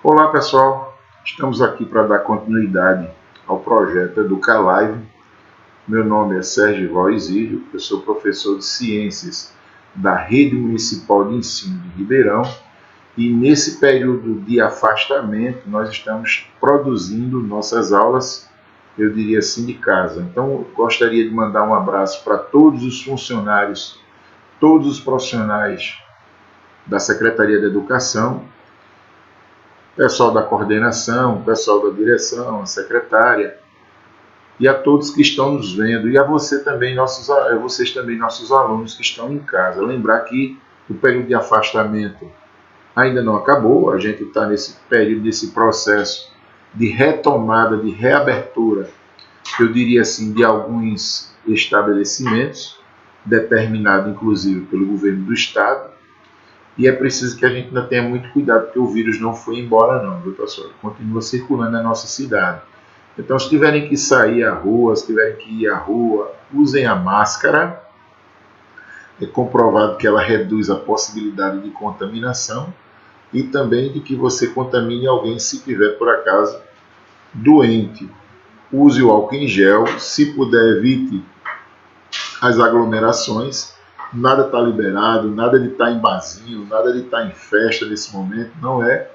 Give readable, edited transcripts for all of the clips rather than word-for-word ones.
Olá pessoal, estamos aqui para dar continuidade ao projeto Educa Live. Meu nome é Sérgio Valzílio, eu sou professor de Ciências da Rede Municipal de Ensino de Ribeirão e nesse período de afastamento nós estamos produzindo nossas aulas, eu diria assim, de casa. Então eu gostaria de mandar um abraço para todos os funcionários, todos os profissionais da Secretaria de Educação, pessoal da coordenação, pessoal da direção, a secretária, e a todos que estão nos vendo, e a vocês também, nossos alunos que estão em casa. Lembrar que o período de afastamento ainda não acabou, a gente está nesse período, nesse processo de retomada, de reabertura, eu diria assim, de alguns estabelecimentos, determinado inclusive pelo governo do estado. E é preciso que a gente ainda tenha muito cuidado, porque o vírus não foi embora não, viu pessoal? Ele continua circulando na nossa cidade. Então, se tiverem que sair à rua, se tiverem que ir à rua, usem a máscara. É comprovado que ela reduz a possibilidade de contaminação e também de que você contamine alguém se tiver, por acaso, doente. Use o álcool em gel, se puder, evite as aglomerações. Nada está liberado, nada de estar em barzinho, nada de estar em festa nesse momento. Não é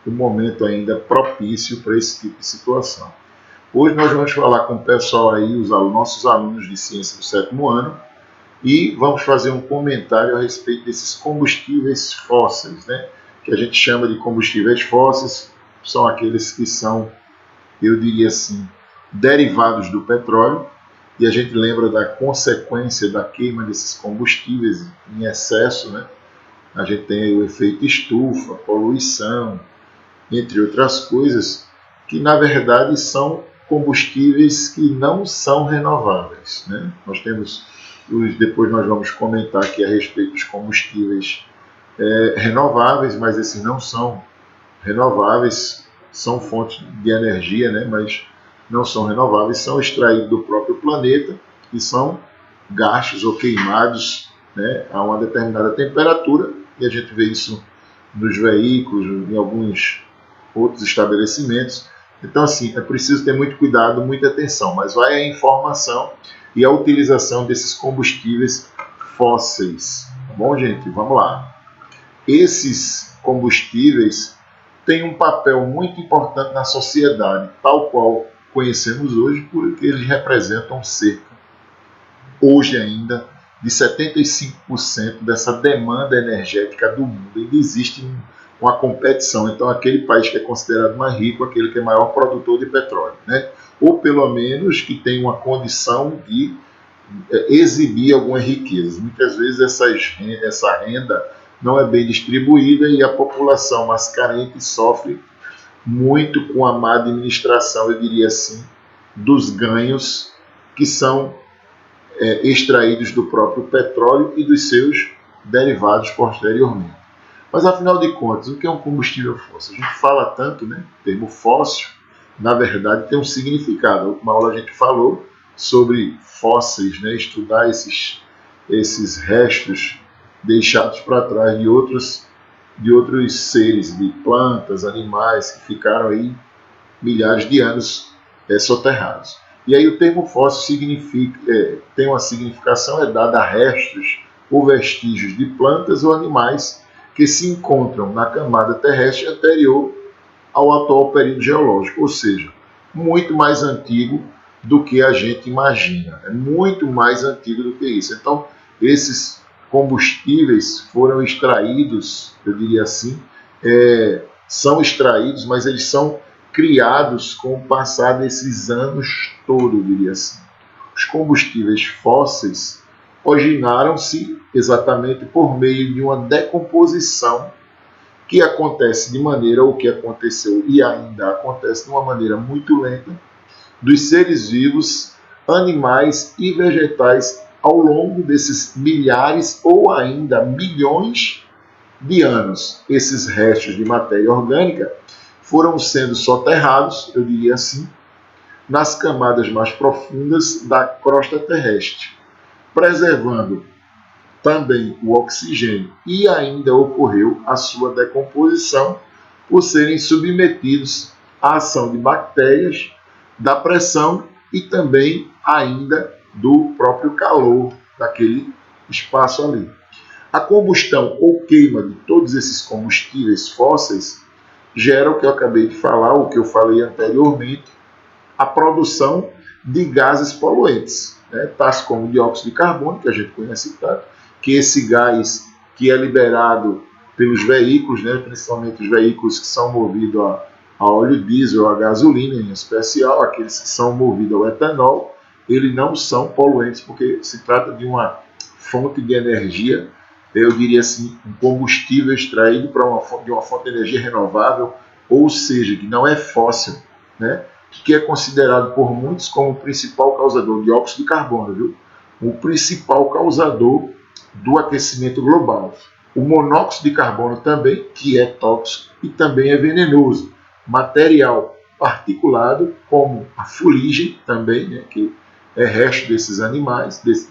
o momento ainda propício para esse tipo de situação. Hoje nós vamos falar com o pessoal aí, os nossos alunos de ciência do 7º ano, e vamos fazer um comentário a respeito desses combustíveis fósseis, né? Que a gente chama de combustíveis fósseis, são aqueles que são, eu diria assim, derivados do petróleo, e a gente lembra da consequência da queima desses combustíveis em excesso, né? A gente tem aí o efeito estufa, poluição, entre outras coisas, que na verdade são combustíveis que não são renováveis, né? Nós temos, depois nós vamos comentar aqui a respeito dos combustíveis renováveis, mas esses não são renováveis, são fontes de energia, né? Mas não são renováveis, são extraídos do próprio planeta e são gastos ou queimados, né, a uma determinada temperatura, e a gente vê isso nos veículos, em alguns outros estabelecimentos. Então, assim, é preciso ter muito cuidado, muita atenção, mas vai a informação e a utilização desses combustíveis fósseis. Tá bom, gente? Vamos lá. Esses combustíveis têm um papel muito importante na sociedade, tal qual conhecemos hoje, porque eles representam cerca, hoje ainda, de 75% dessa demanda energética do mundo. Ainda existe uma competição. Então, aquele país que é considerado mais rico, aquele que é maior produtor de petróleo, né? Ou pelo menos que tem uma condição de exibir algumas riquezas. Muitas vezes essa renda não é bem distribuída e a população mais carente sofre muito com a má administração, eu diria assim, dos ganhos que são extraídos do próprio petróleo e dos seus derivados posteriormente. Mas, afinal de contas, o que é um combustível fóssil? A gente fala tanto, né? O termo fóssil, na verdade, tem um significado. Na última aula a gente falou sobre fósseis, né? Estudar esses restos deixados para trás de outros seres, de plantas, animais, que ficaram aí milhares de anos soterrados. E aí o termo fóssil tem uma significação, é dada a restos ou vestígios de plantas ou animais que se encontram na camada terrestre anterior ao atual período geológico, ou seja, muito mais antigo do que a gente imagina, é muito mais antigo do que isso. Então, esses combustíveis foram extraídos, eu diria assim, são extraídos, mas eles são criados com o passar desses anos todo, eu diria assim. Os combustíveis fósseis originaram-se exatamente por meio de uma decomposição que acontece de maneira, o que aconteceu e ainda acontece de uma maneira muito lenta, dos seres vivos, animais e vegetais ao longo desses milhares ou ainda milhões de anos. Esses restos de matéria orgânica foram sendo soterrados, eu diria assim, nas camadas mais profundas da crosta terrestre, preservando também o oxigênio, e ainda ocorreu a sua decomposição por serem submetidos à ação de bactérias, da pressão e também ainda do próprio calor daquele espaço ali. A combustão ou queima de todos esses combustíveis fósseis gera o que eu acabei de falar, o que eu falei anteriormente, a produção de gases poluentes, né? Tais como o dióxido de carbono, que a gente conhece tanto, que esse gás que é liberado pelos veículos, né? Principalmente os veículos que são movidos a óleo diesel, a gasolina em especial, aqueles que são movidos ao etanol, eles não são poluentes porque se trata de uma fonte de energia, eu diria assim, um combustível extraído de uma fonte de energia renovável, ou seja, que não é fóssil, né? Que é considerado por muitos como o principal causador de dióxido de carbono, viu? O principal causador do aquecimento global. O monóxido de carbono também, que é tóxico e também é venenoso. Material particulado, como a fuligem também, né, que é resto desses animais, desse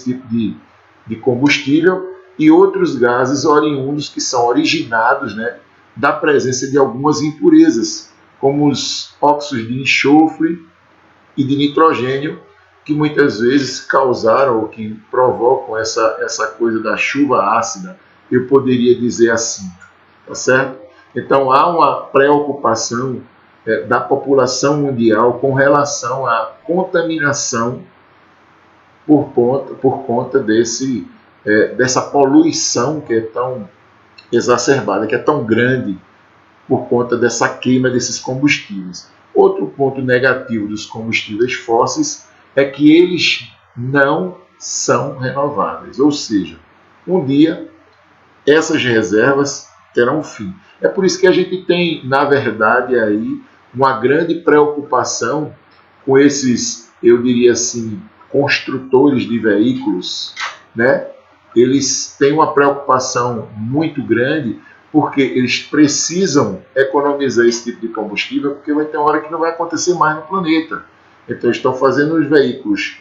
tipo de combustível, e outros gases oriundos que são originados, né, da presença de algumas impurezas, como os óxidos de enxofre e de nitrogênio, que muitas vezes causaram ou que provocam essa coisa da chuva ácida, eu poderia dizer assim, tá certo? Então há uma preocupação da população mundial com relação à contaminação por conta dessa poluição que é tão exacerbada, que é tão grande por conta dessa queima desses combustíveis. Outro ponto negativo dos combustíveis fósseis é que eles não são renováveis, ou seja, um dia essas reservas terão fim. É por isso que a gente tem, na verdade, aí uma grande preocupação com esses, eu diria assim, construtores de veículos, né? Eles têm uma preocupação muito grande porque eles precisam economizar esse tipo de combustível, porque vai ter uma hora que não vai acontecer mais no planeta. Então estão fazendo os veículos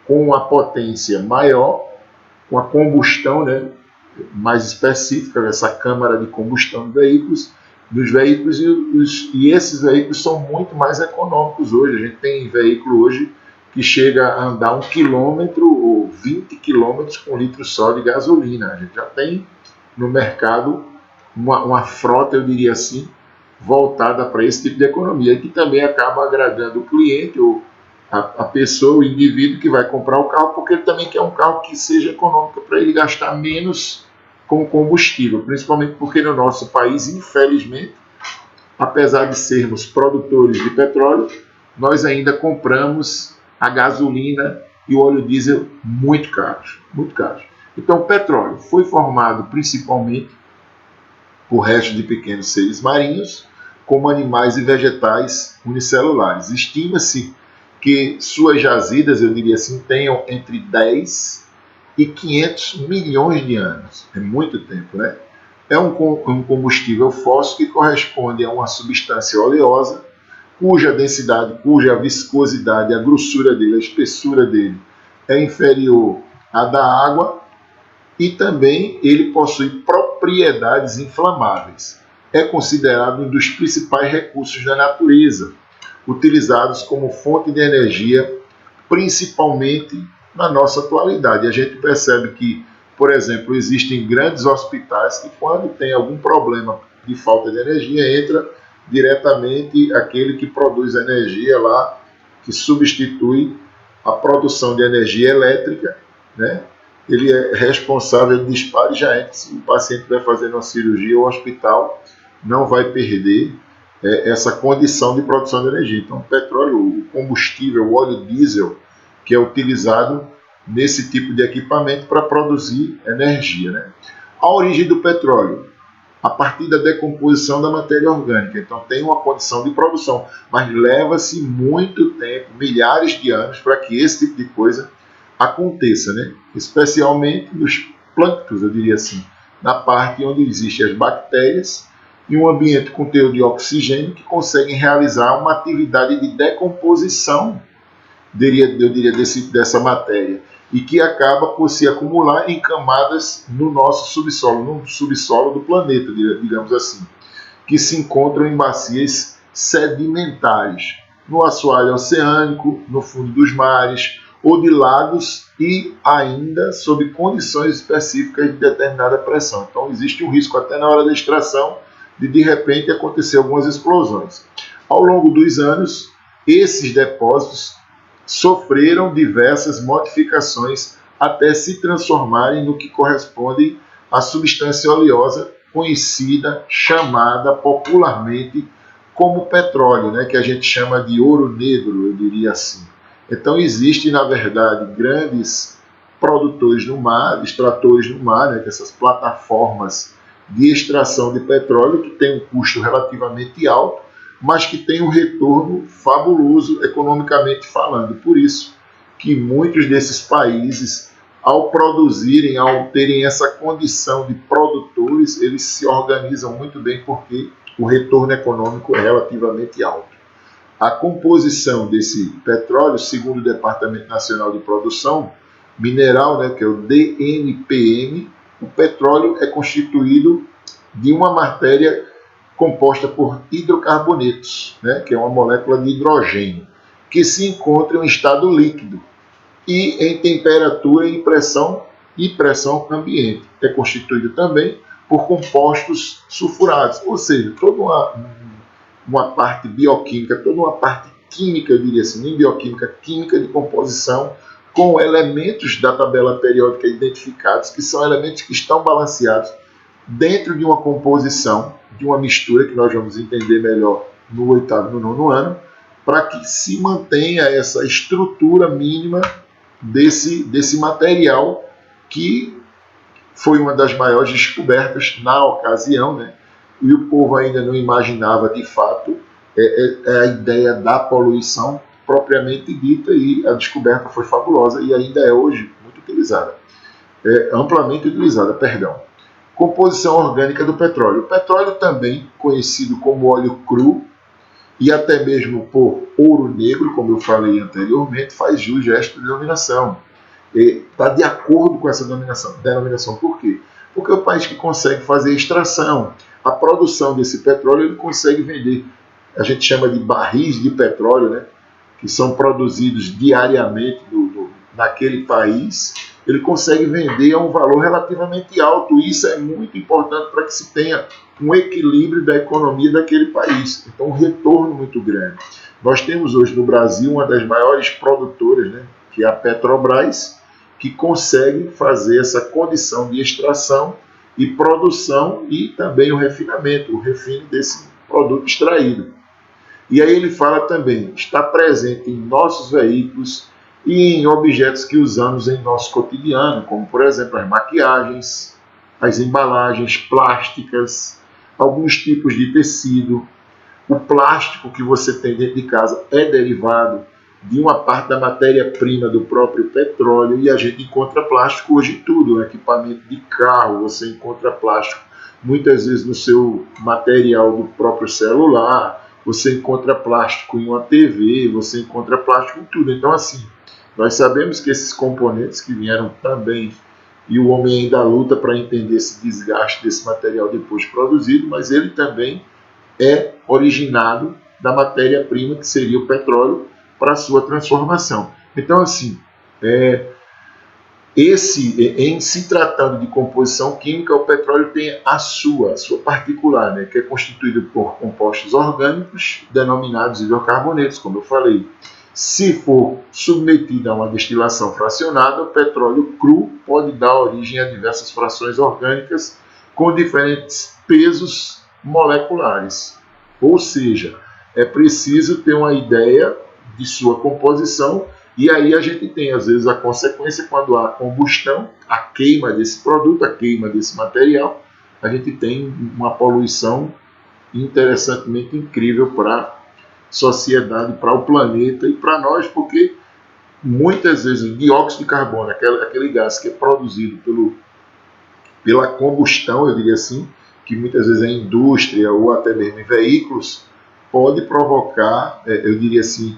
com uma potência maior, com a combustão, né, mais específica, essa câmara de combustão dos veículos e esses veículos são muito mais econômicos hoje. A gente tem veículo hoje que chega a andar 1 quilômetro ou 20 quilômetros com litro só de gasolina. A gente já tem no mercado uma frota, eu diria assim, voltada para esse tipo de economia, que também acaba agradando o cliente, ou a pessoa, o indivíduo que vai comprar o carro, porque ele também quer um carro que seja econômico para ele gastar menos com combustível, principalmente porque no nosso país, infelizmente, apesar de sermos produtores de petróleo, nós ainda compramos a gasolina e o óleo diesel muito caros, muito caros. Então, o petróleo foi formado principalmente por restos de pequenos seres marinhos, como animais e vegetais unicelulares. Estima-se que suas jazidas, eu diria assim, tenham entre 10 e 500 milhões de anos. É muito tempo, né? É um combustível fóssil que corresponde a uma substância oleosa, cuja densidade, cuja viscosidade, a grossura dele, a espessura dele é inferior à da água, e também ele possui propriedades inflamáveis. É considerado um dos principais recursos da natureza, utilizados como fonte de energia, principalmente na nossa atualidade. A gente percebe que, por exemplo, existem grandes hospitais que, quando tem algum problema de falta de energia, entra diretamente aquele que produz energia lá, que substitui a produção de energia elétrica, né? Ele é responsável, ele dispara e já entra. Se o paciente vai fazer uma cirurgia, o hospital não vai perder essa condição de produção de energia. Então, o petróleo, o combustível, o óleo diesel, que é utilizado nesse tipo de equipamento para produzir energia, né? A origem do petróleo, a partir da decomposição da matéria orgânica. Então, tem uma condição de produção, mas leva-se muito tempo, milhares de anos, para que esse tipo de coisa aconteça, né? Especialmente nos plânctons, eu diria assim, na parte onde existem as bactérias e um ambiente com teor de oxigênio que conseguem realizar uma atividade de decomposição, eu diria dessa matéria. e que acaba por se acumular em camadas no nosso subsolo, no subsolo do planeta, digamos assim, que se encontram em bacias sedimentares, no assoalho oceânico, no fundo dos mares ou de lagos e ainda sob condições específicas de determinada pressão. Então existe um risco até na hora da extração de repente acontecer algumas explosões. Ao longo dos anos, esses depósitos sofreram diversas modificações até se transformarem no que corresponde à substância oleosa conhecida, chamada popularmente como petróleo, né, que a gente chama de ouro negro, eu diria assim. Então existem, na verdade, grandes produtores no mar, extratores no mar, né, essas plataformas de extração de petróleo que tem um custo relativamente alto, mas que tem um retorno fabuloso economicamente falando. Por isso que muitos desses países, ao produzirem, ao terem essa condição de produtores, eles se organizam muito bem porque o retorno econômico é relativamente alto. A composição desse petróleo, segundo o Departamento Nacional de Produção Mineral, né, que é o DNPM, o petróleo é constituído de uma matéria composta por hidrocarbonetos, né, que é uma molécula de hidrogênio, que se encontra em estado líquido e em temperatura e pressão ambiente. É constituído também por compostos sulfurados, ou seja, toda uma parte bioquímica, toda uma parte química, eu diria assim, nem bioquímica, química de composição, com elementos da tabela periódica identificados, que são elementos que estão balanceados dentro de uma composição, de uma mistura, que nós vamos entender melhor no 8º e no 9º ano, para que se mantenha essa estrutura mínima desse material, que foi uma das maiores descobertas na ocasião, né? E o povo ainda não imaginava de fato a ideia da poluição propriamente dita, e a descoberta foi fabulosa e ainda é hoje muito utilizada, amplamente utilizada, perdão. Composição orgânica do petróleo. O petróleo, também conhecido como óleo cru e até mesmo por ouro negro, como eu falei anteriormente, faz jus a esta denominação. Está de acordo com essa denominação. Por quê? Porque é o país que consegue fazer extração, a produção desse petróleo, ele consegue vender. A gente chama de barris de petróleo, né, que são produzidos diariamente naquele país. Ele consegue vender a um valor relativamente alto. E isso é muito importante para que se tenha um equilíbrio da economia daquele país. Então, um retorno muito grande. Nós temos hoje no Brasil uma das maiores produtoras, né, que é a Petrobras, que consegue fazer essa condição de extração e produção e também o refinamento, o refino desse produto extraído. E aí ele fala também, está presente em nossos veículos e em objetos que usamos em nosso cotidiano, como, por exemplo, as maquiagens, as embalagens plásticas, alguns tipos de tecido. O plástico que você tem dentro de casa é derivado de uma parte da matéria-prima do próprio petróleo, e a gente encontra plástico hoje em tudo, no equipamento de carro, você encontra plástico muitas vezes no seu material do próprio celular, você encontra plástico em uma TV, você encontra plástico em tudo. Então, assim, nós sabemos que esses componentes que vieram também, e o homem ainda luta para entender esse desgaste desse material depois produzido, mas ele também é originado da matéria-prima, que seria o petróleo, para a sua transformação. Então, assim, em se tratando de composição química, o petróleo tem a sua particular, né, que é constituído por compostos orgânicos, denominados hidrocarbonetos, como eu falei. Se for submetido a uma destilação fracionada, o petróleo cru pode dar origem a diversas frações orgânicas com diferentes pesos moleculares. Ou seja, é preciso ter uma ideia de sua composição, e aí a gente tem, às vezes, a consequência, quando há combustão, a queima desse produto, a queima desse material, a gente tem uma poluição interessantemente incrível para a sociedade, para o planeta e para nós, porque muitas vezes o dióxido de carbono, aquele gás que é produzido pela combustão, eu diria assim, que muitas vezes é em indústria ou até mesmo em veículos, pode provocar, eu diria assim,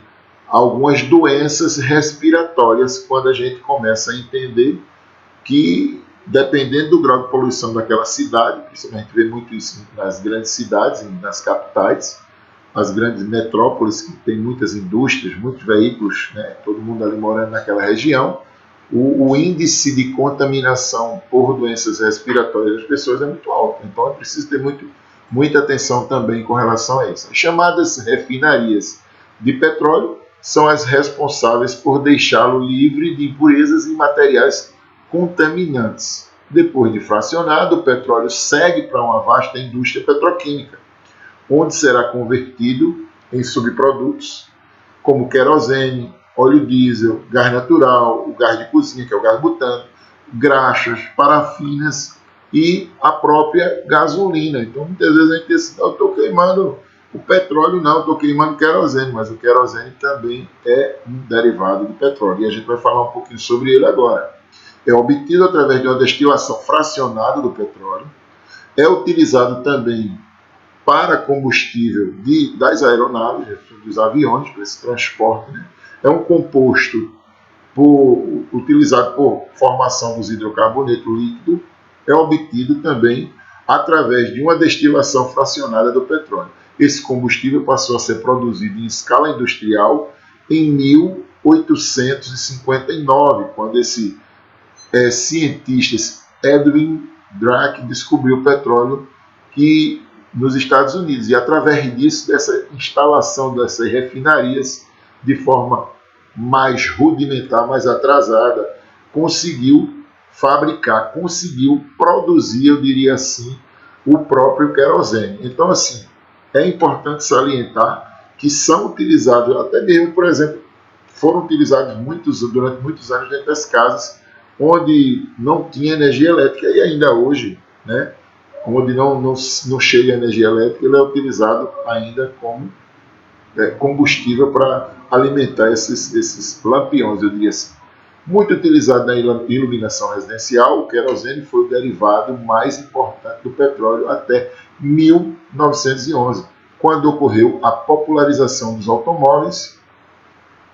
algumas doenças respiratórias quando a gente começa a entender que, dependendo do grau de poluição daquela cidade, principalmente a gente vê muito isso nas grandes cidades, nas capitais, as grandes metrópoles que tem muitas indústrias, muitos veículos, né, todo mundo ali morando naquela região, o índice de contaminação por doenças respiratórias das pessoas é muito alto. Então é preciso ter muita atenção também com relação a isso. As chamadas refinarias de petróleo são as responsáveis por deixá-lo livre de impurezas e materiais contaminantes. Depois de fracionado, o petróleo segue para uma vasta indústria petroquímica, onde será convertido em subprodutos como querosene, óleo diesel, gás natural, o gás de cozinha, que é o gás butano, graxas, parafinas e a própria gasolina. Então, muitas vezes a gente diz assim, eu estou queimando o petróleo, não, estou queimando querosene, mas o querosene também é um derivado do petróleo, e a gente vai falar um pouquinho sobre ele agora. É obtido através de uma destilação fracionada do petróleo, é utilizado também para combustível das aeronaves, dos aviões, para esse transporte, né? É um composto utilizado por formação dos hidrocarbonetos líquido, é obtido também através de uma destilação fracionada do petróleo. Esse combustível passou a ser produzido em escala industrial em 1859, quando esse cientista Edwin Drake descobriu o petróleo nos Estados Unidos. E através disso, dessa instalação dessas refinarias, de forma mais rudimentar, mais atrasada, conseguiu fabricar, conseguiu produzir, eu diria assim, o próprio querosene. Então, assim, é importante salientar que são utilizados, até mesmo, por exemplo, foram utilizados durante muitos anos dentro das casas onde não tinha energia elétrica, e ainda hoje, né, onde não chega energia elétrica, ele é utilizado ainda como combustível para alimentar esses lampiões, eu diria assim. Muito utilizado na iluminação residencial, o querosene foi o derivado mais importante do petróleo até 1911, quando ocorreu a popularização dos automóveis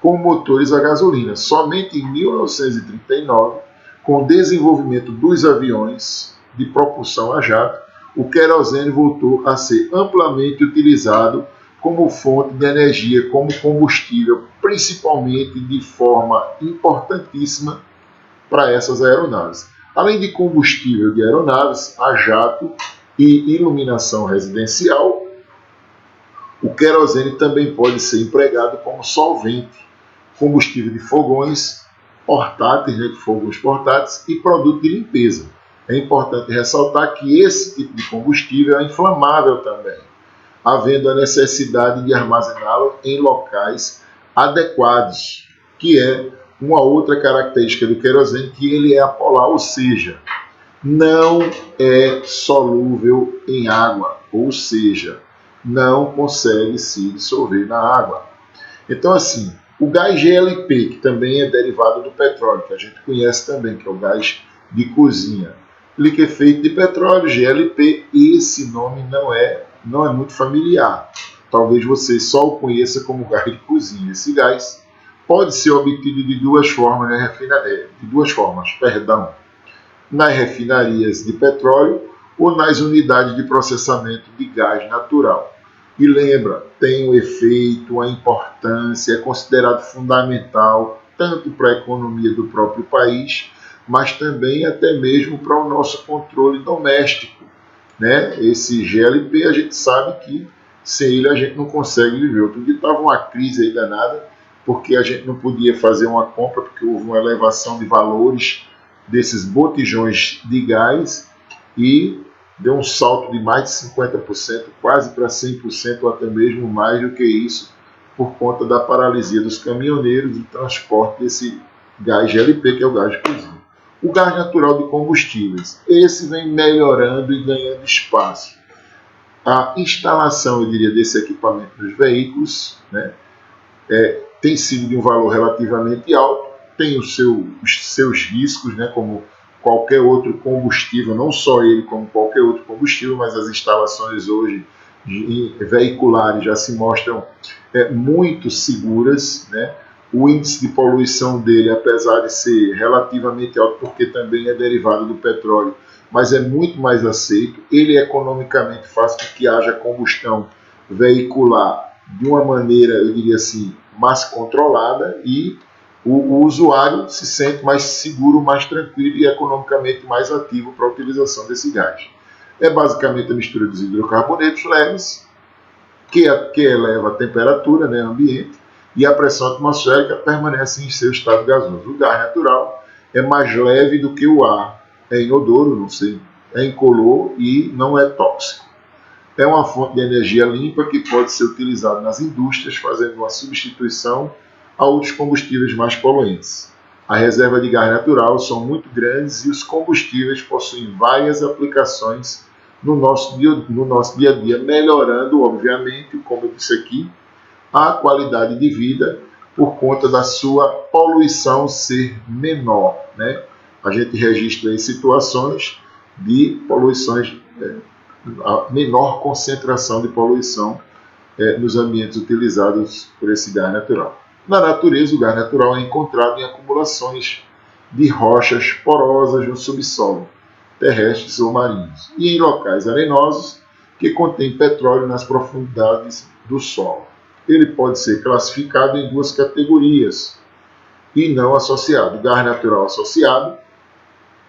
com motores a gasolina. Somente em 1939, com o desenvolvimento dos aviões de propulsão a jato, o querosene voltou a ser amplamente utilizado como fonte de energia, como combustível, principalmente de forma importantíssima para essas aeronaves. Além de combustível de aeronaves, a jato e iluminação residencial, o querosene também pode ser empregado como solvente, combustível de fogões portáteis, né, de fogões portáteis e produto de limpeza. É importante ressaltar que esse tipo de combustível é inflamável também, havendo a necessidade de armazená-lo em locais adequados, que é uma outra característica do querosene, que ele é apolar, ou seja, não é solúvel em água, ou seja, não consegue se dissolver na água. Então, assim, o gás GLP, que também é derivado do petróleo, que a gente conhece também, que é o gás de cozinha, liquefeito de petróleo, GLP, esse nome não é muito familiar. Talvez você só o conheça como gás de cozinha. Esse gás pode ser obtido de duas formas, nas refinarias de petróleo ou nas unidades de processamento de gás natural. E lembra, tem um efeito, uma importância, é considerado fundamental tanto para a economia do próprio país, mas também até mesmo para o nosso controle doméstico, né? Esse GLP a gente sabe que sem ele a gente não consegue viver. Outro dia estava uma crise aí danada, porque a gente não podia fazer uma compra, porque houve uma elevação de valores desses botijões de gás e deu um salto de mais de 50%, quase para 100% ou até mesmo mais do que isso, por conta da paralisia dos caminhoneiros e transporte desse gás GLP, que é o gás de cozinha. O gás natural de combustíveis, esse vem melhorando e ganhando espaço. A instalação, eu diria, desse equipamento nos veículos, né, tem sido de um valor relativamente alto, tem os seus riscos, né, como qualquer outro combustível, não só ele como qualquer outro combustível, mas as instalações hoje veiculares já se mostram muito seguras, né? O índice de poluição dele, apesar de ser relativamente alto, porque também é derivado do petróleo, mas é muito mais aceito. Ele economicamente faz com que haja combustão veicular de uma maneira, eu diria assim, mais controlada, e o usuário se sente mais seguro, mais tranquilo e economicamente mais ativo para a utilização desse gás. É basicamente a mistura dos hidrocarbonetos leves, que eleva a temperatura, né, ambiente, e a pressão atmosférica permanece em seu estado gasoso. O gás natural é mais leve do que o ar, é inodoro, não sei, é incolor e não é tóxico. É uma fonte de energia limpa que pode ser utilizada nas indústrias, fazendo uma substituição a outros combustíveis mais poluentes. As reservas de gás natural são muito grandes e os combustíveis possuem várias aplicações no nosso dia a dia, melhorando, obviamente, como eu disse aqui, a qualidade de vida por conta da sua poluição ser menor, né? A gente registra em situações de poluições, a menor concentração de poluição nos ambientes utilizados por esse gás natural. Na natureza, o gás natural é encontrado em acumulações de rochas porosas no subsolo, terrestres ou marinhos, e em locais arenosos que contêm petróleo nas profundidades do solo. Ele pode ser classificado em duas categorias e não associado: o gás natural associado,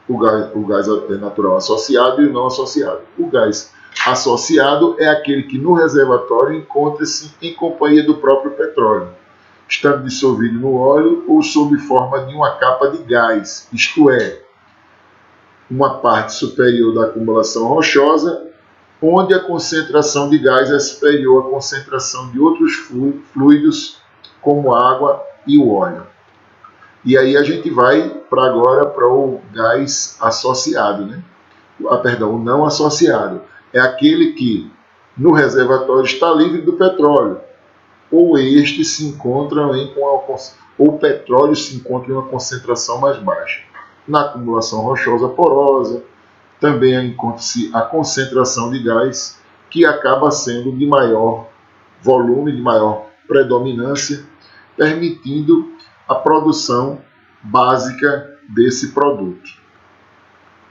o gás natural associado e o não associado. O gás associado é aquele que no reservatório encontra-se em companhia do próprio petróleo, estando dissolvido no óleo ou sob forma de uma capa de gás, isto é, uma parte superior da acumulação rochosa, onde a concentração de gás é superior à concentração de outros fluidos, como a água e o óleo. E aí a gente vai agora para o gás associado, né? O não associado. É aquele que no reservatório está livre do petróleo, ou este se encontra ou o petróleo se encontra em uma concentração mais baixa. Na acumulação rochosa porosa, também encontra-se a concentração de gás, que acaba sendo de maior volume, de maior predominância, permitindo a produção básica desse produto.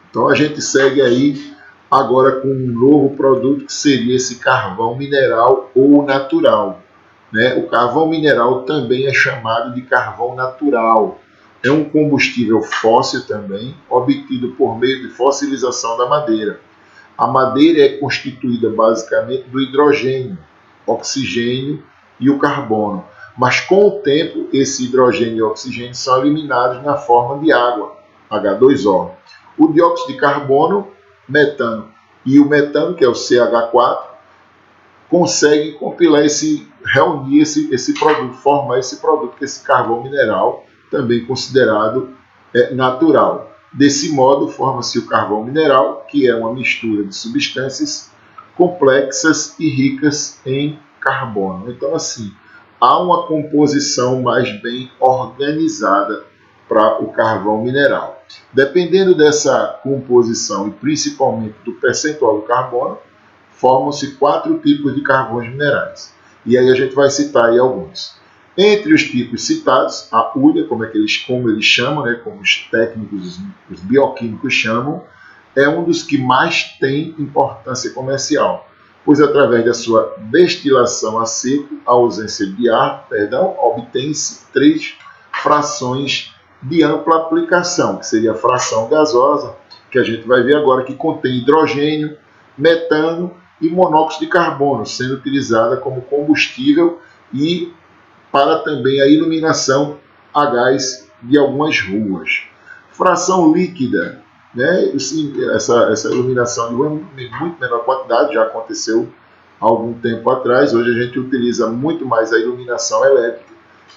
Então a gente segue aí agora com um novo produto, que seria esse carvão mineral ou natural, né? O carvão mineral também é chamado de carvão natural. É um combustível fóssil também, obtido por meio de fossilização da madeira. A madeira é constituída basicamente do hidrogênio, oxigênio e o carbono. Mas com o tempo, esse hidrogênio e oxigênio são eliminados na forma de água, H2O. O dióxido de carbono, metano e o metano, que é o CH4, conseguem reunir esse produto, formar esse produto, que é esse carvão mineral, também considerado natural. Desse modo, forma-se o carvão mineral, que é uma mistura de substâncias complexas e ricas em carbono. Então, assim, há uma composição mais bem organizada para o carvão mineral. Dependendo dessa composição e principalmente do percentual do carbono, formam-se 4 tipos de carvões minerais. E aí a gente vai citar aí alguns. Entre os tipos citados, a hulha, como eles chamam, né, como os técnicos, os bioquímicos chamam, é um dos que mais tem importância comercial, pois através da sua destilação a seco, a ausência de ar, obtém-se 3 frações de ampla aplicação, que seria a fração gasosa, que a gente vai ver agora, que contém hidrogênio, metano e monóxido de carbono, sendo utilizada como combustível e para também a iluminação a gás de algumas ruas. Fração líquida, né? Essa iluminação de muito menor quantidade, já aconteceu há algum tempo atrás. Hoje a gente utiliza muito mais a iluminação elétrica,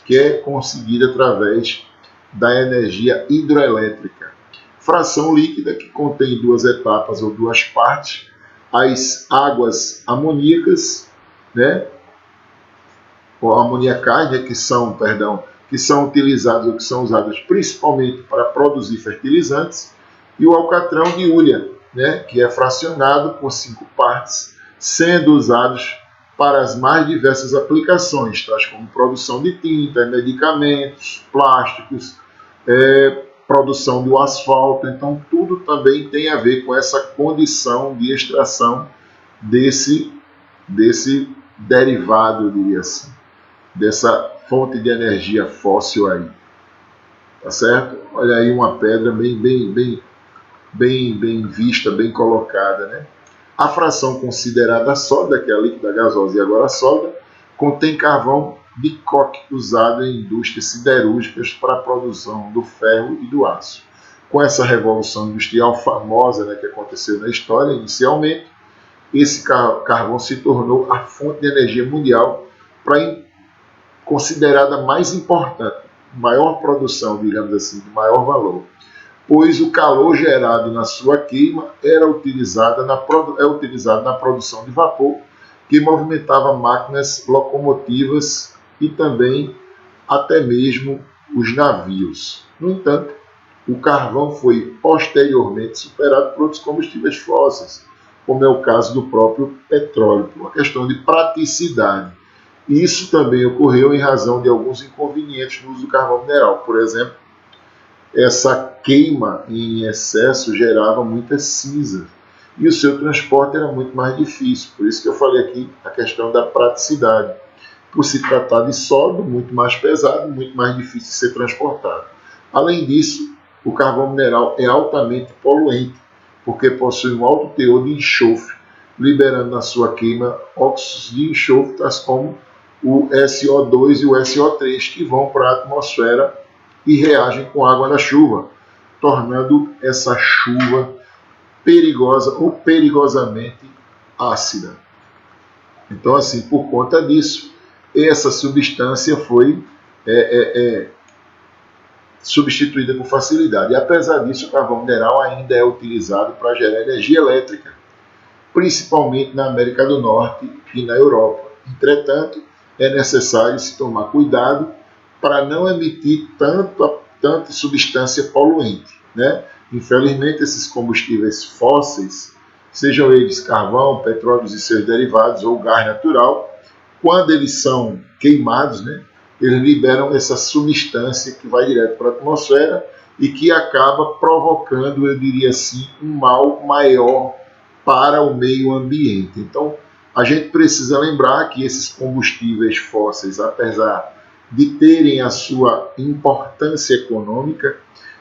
que é conseguida através da energia hidroelétrica. Fração líquida, que contém 2 etapas ou 2 partes: as águas amoníacas, né, ou amoniacais, né, que são utilizadas ou que são usadas principalmente para produzir fertilizantes, e o alcatrão de hulha, né, que é fracionado por 5 partes sendo usados para as mais diversas aplicações, tais como produção de tinta, medicamentos, plásticos, produção do asfalto. Então, tudo também tem a ver com essa condição de extração desse derivado, eu diria assim, dessa fonte de energia fóssil aí. Tá certo? Olha aí uma pedra bem vista, bem colocada, né? A fração considerada sólida, que é a líquida, gasosa e agora sólida, contém carvão de coque usado em indústrias siderúrgicas para a produção do ferro e do aço. Com essa revolução industrial famosa, né, que aconteceu na história inicialmente, esse carvão se tornou a fonte de energia mundial considerada mais importante, maior produção, digamos assim, de maior valor, pois o calor gerado na sua queima é utilizado na produção de vapor, que movimentava máquinas locomotivas e também até mesmo os navios. No entanto, o carvão foi posteriormente superado por outros combustíveis fósseis, como é o caso do próprio petróleo, por uma questão de praticidade. Isso também ocorreu em razão de alguns inconvenientes no uso do carvão mineral. Por exemplo, essa queima em excesso gerava muita cinza e o seu transporte era muito mais difícil. Por isso que eu falei aqui a questão da praticidade. Por se tratar de sólido, muito mais pesado, muito mais difícil de ser transportado. Além disso, o carvão mineral é altamente poluente, porque possui um alto teor de enxofre, liberando na sua queima óxidos de enxofre, tais como o SO2 e o SO3, que vão para a atmosfera e reagem com a água da chuva, tornando essa chuva perigosa ou perigosamente ácida. Então, assim, por conta disso, essa substância foi substituída com facilidade. E, apesar disso, o carvão mineral ainda é utilizado para gerar energia elétrica, principalmente na América do Norte e na Europa. Entretanto, é necessário se tomar cuidado para não emitir tanta substância poluente, né? Infelizmente, esses combustíveis fósseis, sejam eles carvão, petróleo e seus derivados ou gás natural, quando eles são queimados, né, eles liberam essa substância que vai direto para a atmosfera e que acaba provocando, eu diria assim, um mal maior para o meio ambiente. Então, a gente precisa lembrar que esses combustíveis fósseis, apesar de terem a sua importância econômica,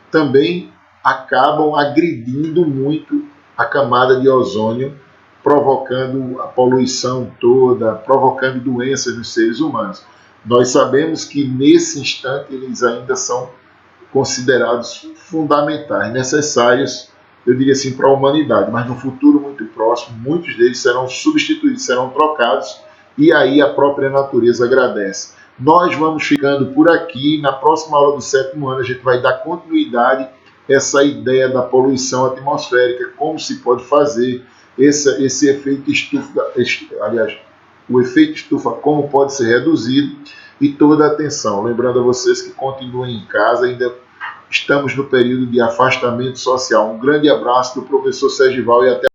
também acabam agredindo muito a camada de ozônio, provocando a poluição toda, provocando doenças nos seres humanos. Nós sabemos que nesse instante eles ainda são considerados fundamentais, necessários, eu diria assim, para a humanidade, mas no futuro muito próximo, muitos deles serão substituídos, serão trocados, e aí a própria natureza agradece. Nós vamos ficando por aqui. Na próxima aula do 7º ano a gente vai dar continuidade a essa ideia da poluição atmosférica, como se pode fazer esse efeito estufa, aliás, o efeito estufa, como pode ser reduzido, e toda a atenção. Lembrando a vocês que continuem em casa, ainda estamos no período de afastamento social. Um grande abraço do professor Sergival e até